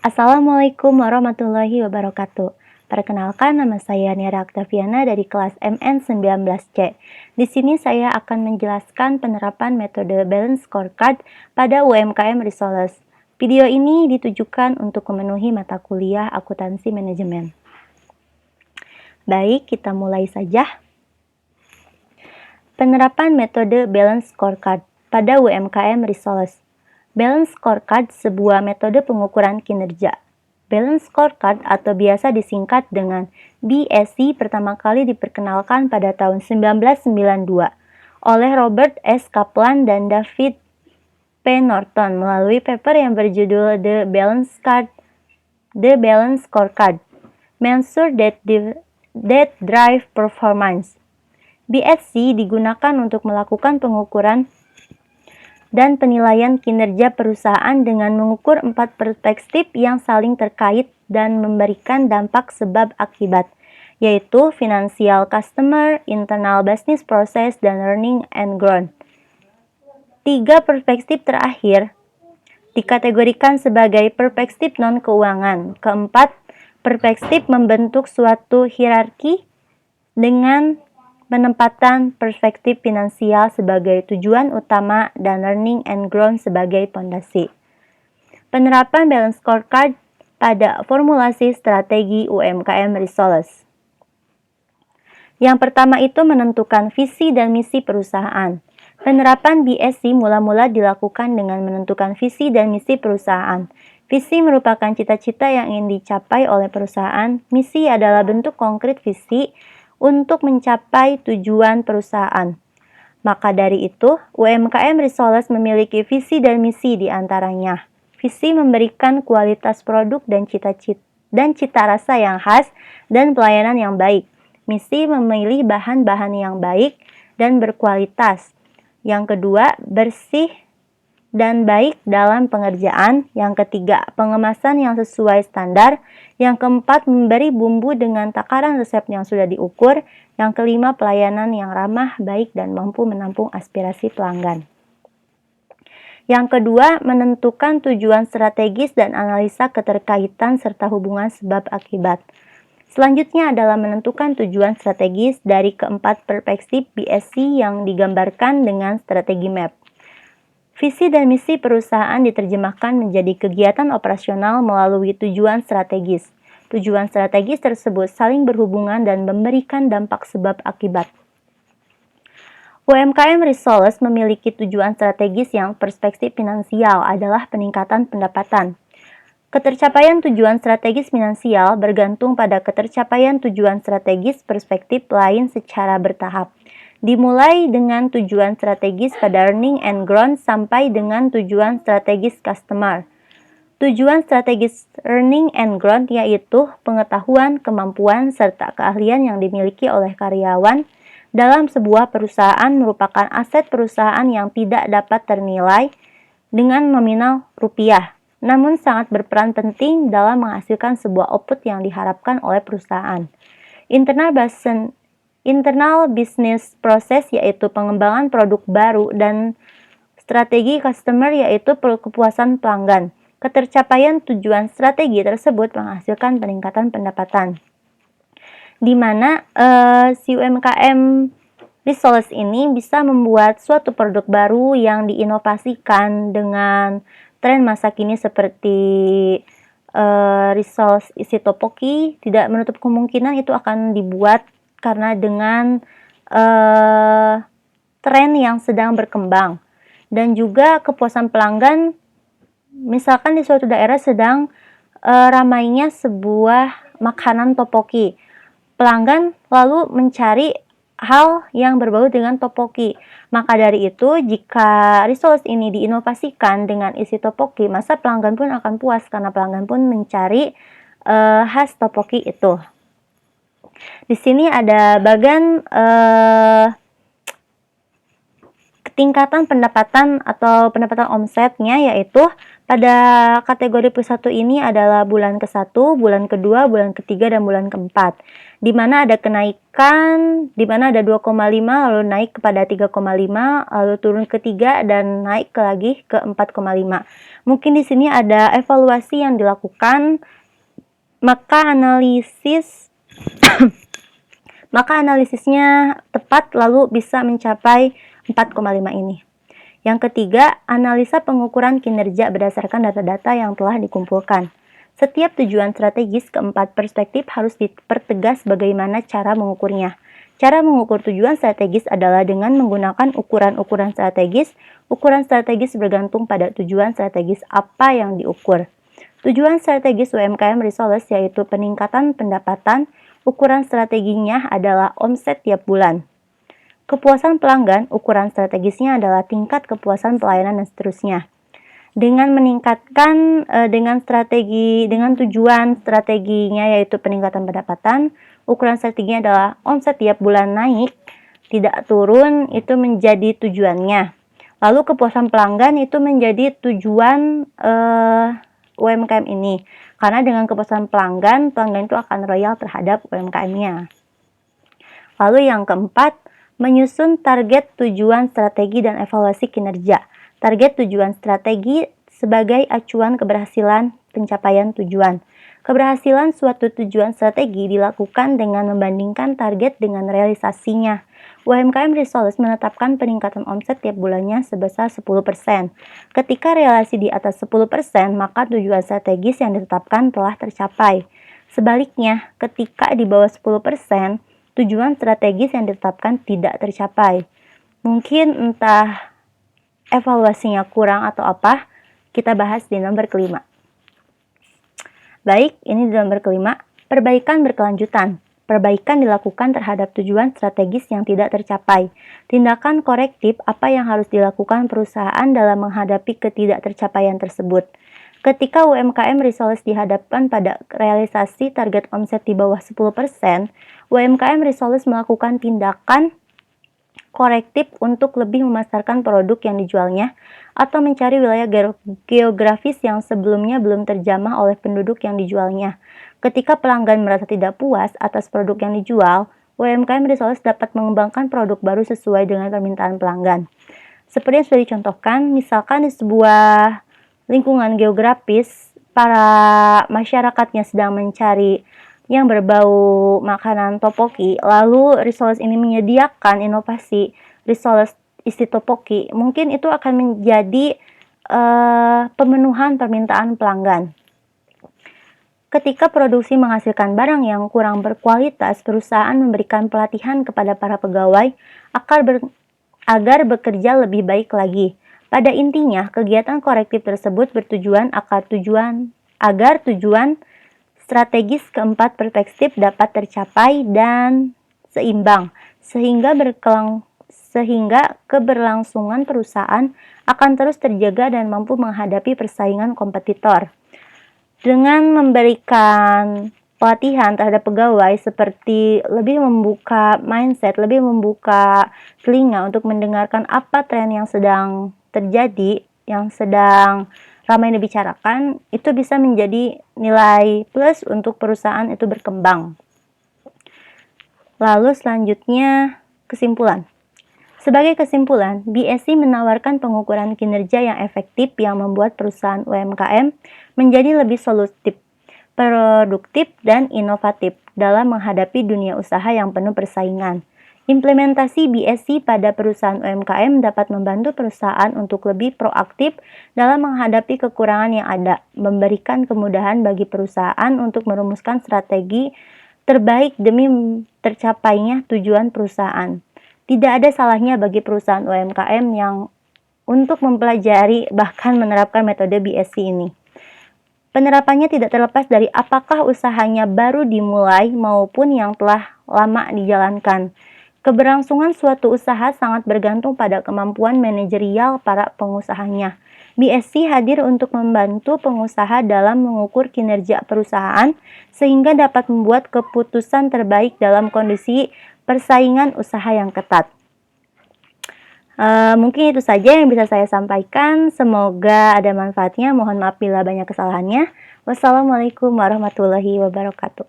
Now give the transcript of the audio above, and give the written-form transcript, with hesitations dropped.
Assalamualaikum warahmatullahi wabarakatuh. Perkenalkan, nama saya Nira Octaviana dari kelas MN19C. Di sini saya akan menjelaskan penerapan metode Balance Scorecard pada UMKM Risoles. Video ini ditujukan untuk memenuhi mata kuliah akuntansi manajemen. Baik, kita mulai saja. Penerapan metode Balance Scorecard pada UMKM Risoles. Balance Scorecard sebuah metode pengukuran kinerja. Balance Scorecard atau biasa disingkat dengan BSC pertama kali diperkenalkan pada tahun 1992 oleh Robert S. Kaplan dan David P. Norton melalui paper yang berjudul The Balance Scorecard, Measure that Drive Performance. BSC digunakan untuk melakukan pengukuran dan penilaian kinerja perusahaan dengan mengukur 4 perspektif yang saling terkait dan memberikan dampak sebab akibat, yaitu financial, customer, internal business process, dan learning and growth. 3 perspektif terakhir dikategorikan sebagai perspektif non-keuangan. Keempat, perspektif membentuk suatu hierarki dengan penempatan perspektif finansial sebagai tujuan utama dan learning and growth sebagai pondasi. Penerapan Balance Scorecard pada formulasi strategi UMKM Risoles. Yang pertama itu menentukan visi dan misi perusahaan. Penerapan BSC mula-mula dilakukan dengan menentukan visi dan misi perusahaan. Visi merupakan cita-cita yang ingin dicapai oleh perusahaan. Misi adalah bentuk konkret visi untuk mencapai tujuan perusahaan. Maka dari itu, UMKM Risoles memiliki visi dan misi di antaranya. Visi memberikan kualitas produk dan cita rasa yang khas dan pelayanan yang baik. Misi memilih bahan-bahan yang baik dan berkualitas. Yang kedua, bersih dan baik dalam pengerjaan. Yang ketiga, pengemasan yang sesuai standar. Yang keempat, memberi bumbu dengan takaran resep yang sudah diukur. Yang kelima, pelayanan yang ramah, baik, dan mampu menampung aspirasi pelanggan. Yang kedua, menentukan tujuan strategis dan analisa keterkaitan serta hubungan sebab akibat. Selanjutnya adalah menentukan tujuan strategis dari keempat perspektif BSC yang digambarkan dengan strategi MAP. Visi dan misi perusahaan diterjemahkan menjadi kegiatan operasional melalui tujuan strategis. Tujuan strategis tersebut saling berhubungan dan memberikan dampak sebab akibat. UMKM Risoles memiliki tujuan strategis yang perspektif finansial adalah peningkatan pendapatan. Ketercapaian tujuan strategis finansial bergantung pada ketercapaian tujuan strategis perspektif lain secara bertahap. Dimulai dengan tujuan strategis pada learning and growth sampai dengan tujuan strategis customer. Tujuan strategis learning and growth yaitu pengetahuan, kemampuan, serta keahlian yang dimiliki oleh karyawan dalam sebuah perusahaan merupakan aset perusahaan yang tidak dapat ternilai dengan nominal rupiah, namun sangat berperan penting dalam menghasilkan sebuah output yang diharapkan oleh perusahaan. Internal business process yaitu pengembangan produk baru dan strategi customer yaitu kepuasan pelanggan. Ketercapaian tujuan strategi tersebut menghasilkan peningkatan pendapatan. Di mana si UMKM Risoles ini bisa membuat suatu produk baru yang diinovasikan dengan tren masa kini seperti Risoles isi topoki. Tidak menutup kemungkinan itu akan dibuat karena dengan tren yang sedang berkembang. Dan juga kepuasan pelanggan, misalkan di suatu daerah sedang ramainya sebuah makanan topoki. Pelanggan lalu mencari hal yang berbau dengan topoki. Maka dari itu, jika Risoles ini diinovasikan dengan isi topoki, maka pelanggan pun akan puas karena pelanggan pun mencari khas topoki itu. Di sini ada bagian tingkatan pendapatan atau pendapatan omsetnya, yaitu pada kategori P1 ini adalah bulan ke-1, bulan ke-2, bulan ke-3, dan bulan ke-4. di mana ada kenaikan, di mana ada 2,5 lalu naik kepada 3,5, lalu turun ke 3 dan naik lagi ke 4,5. Mungkin di sini ada evaluasi yang dilakukan, maka analisisnya tepat lalu bisa mencapai 4,5 ini. Yang ketiga, analisa pengukuran kinerja berdasarkan data-data yang telah dikumpulkan. Setiap tujuan strategis keempat perspektif harus dipertegas bagaimana cara mengukurnya. Cara mengukur tujuan strategis adalah dengan menggunakan ukuran-ukuran strategis. Ukuran strategis bergantung pada tujuan strategis apa yang diukur. Tujuan strategis UMKM Resource yaitu peningkatan pendapatan. Ukuran strateginya adalah omset tiap bulan. Kepuasan pelanggan, ukuran strategisnya adalah tingkat kepuasan pelayanan dan seterusnya. Dengan meningkatkan dengan tujuan strateginya yaitu peningkatan pendapatan, ukuran strateginya adalah omset tiap bulan naik, tidak turun, itu menjadi tujuannya. Lalu kepuasan pelanggan itu menjadi tujuan UMKM ini. Karena dengan kepuasan pelanggan itu akan loyal terhadap UMKM-nya. Lalu yang keempat, menyusun target tujuan strategi dan evaluasi kinerja. Target tujuan strategi sebagai acuan keberhasilan pencapaian tujuan. Keberhasilan suatu tujuan strategi dilakukan dengan membandingkan target dengan realisasinya. UMKM Resource menetapkan peningkatan omset tiap bulannya sebesar 10%. Ketika realisasi di atas 10%, maka tujuan strategis yang ditetapkan telah tercapai. Sebaliknya, ketika di bawah 10%, tujuan strategis yang ditetapkan tidak tercapai. Mungkin entah evaluasinya kurang atau apa, kita bahas di nomor kelima. Baik, ini di nomor kelima, perbaikan berkelanjutan. Perbaikan dilakukan terhadap tujuan strategis yang tidak tercapai. Tindakan korektif apa yang harus dilakukan perusahaan dalam menghadapi ketidaktercapaian tersebut. Ketika UMKM Resource dihadapkan pada realisasi target omset di bawah 10%, UMKM Resource melakukan tindakan korektif untuk lebih memasarkan produk yang dijualnya atau mencari wilayah geografis yang sebelumnya belum terjamah oleh penduduk yang dijualnya. Ketika pelanggan merasa tidak puas atas produk yang dijual, UMKM Resource dapat mengembangkan produk baru sesuai dengan permintaan pelanggan. Seperti yang sudah dicontohkan, misalkan di sebuah lingkungan geografis, para masyarakatnya sedang mencari yang berbau makanan topoki, lalu Resource ini menyediakan inovasi Resource isi topoki, mungkin itu akan menjadi pemenuhan permintaan pelanggan. Ketika produksi menghasilkan barang yang kurang berkualitas, perusahaan memberikan pelatihan kepada para pegawai agar bekerja lebih baik lagi. Pada intinya, kegiatan korektif tersebut bertujuan agar tujuan strategis keempat perspektif dapat tercapai dan seimbang, sehingga keberlangsungan perusahaan akan terus terjaga dan mampu menghadapi persaingan kompetitor. Dengan memberikan pelatihan terhadap pegawai seperti lebih membuka mindset, lebih membuka telinga untuk mendengarkan apa tren yang sedang terjadi, yang sedang ramai dibicarakan, itu bisa menjadi nilai plus untuk perusahaan itu berkembang. Lalu selanjutnya kesimpulan. Sebagai kesimpulan, BSC menawarkan pengukuran kinerja yang efektif yang membuat perusahaan UMKM menjadi lebih solutif, produktif, dan inovatif dalam menghadapi dunia usaha yang penuh persaingan. Implementasi BSC pada perusahaan UMKM dapat membantu perusahaan untuk lebih proaktif dalam menghadapi kekurangan yang ada, memberikan kemudahan bagi perusahaan untuk merumuskan strategi terbaik demi tercapainya tujuan perusahaan. Tidak ada salahnya bagi perusahaan UMKM yang untuk mempelajari bahkan menerapkan metode BSC ini. Penerapannya tidak terlepas dari apakah usahanya baru dimulai maupun yang telah lama dijalankan. Keberlangsungan suatu usaha sangat bergantung pada kemampuan manajerial para pengusahanya. BSC hadir untuk membantu pengusaha dalam mengukur kinerja perusahaan sehingga dapat membuat keputusan terbaik dalam kondisi persaingan usaha yang ketat. Mungkin itu saja yang bisa saya sampaikan. Semoga ada manfaatnya. Mohon maaf bila banyak kesalahannya. Wassalamualaikum warahmatullahi wabarakatuh.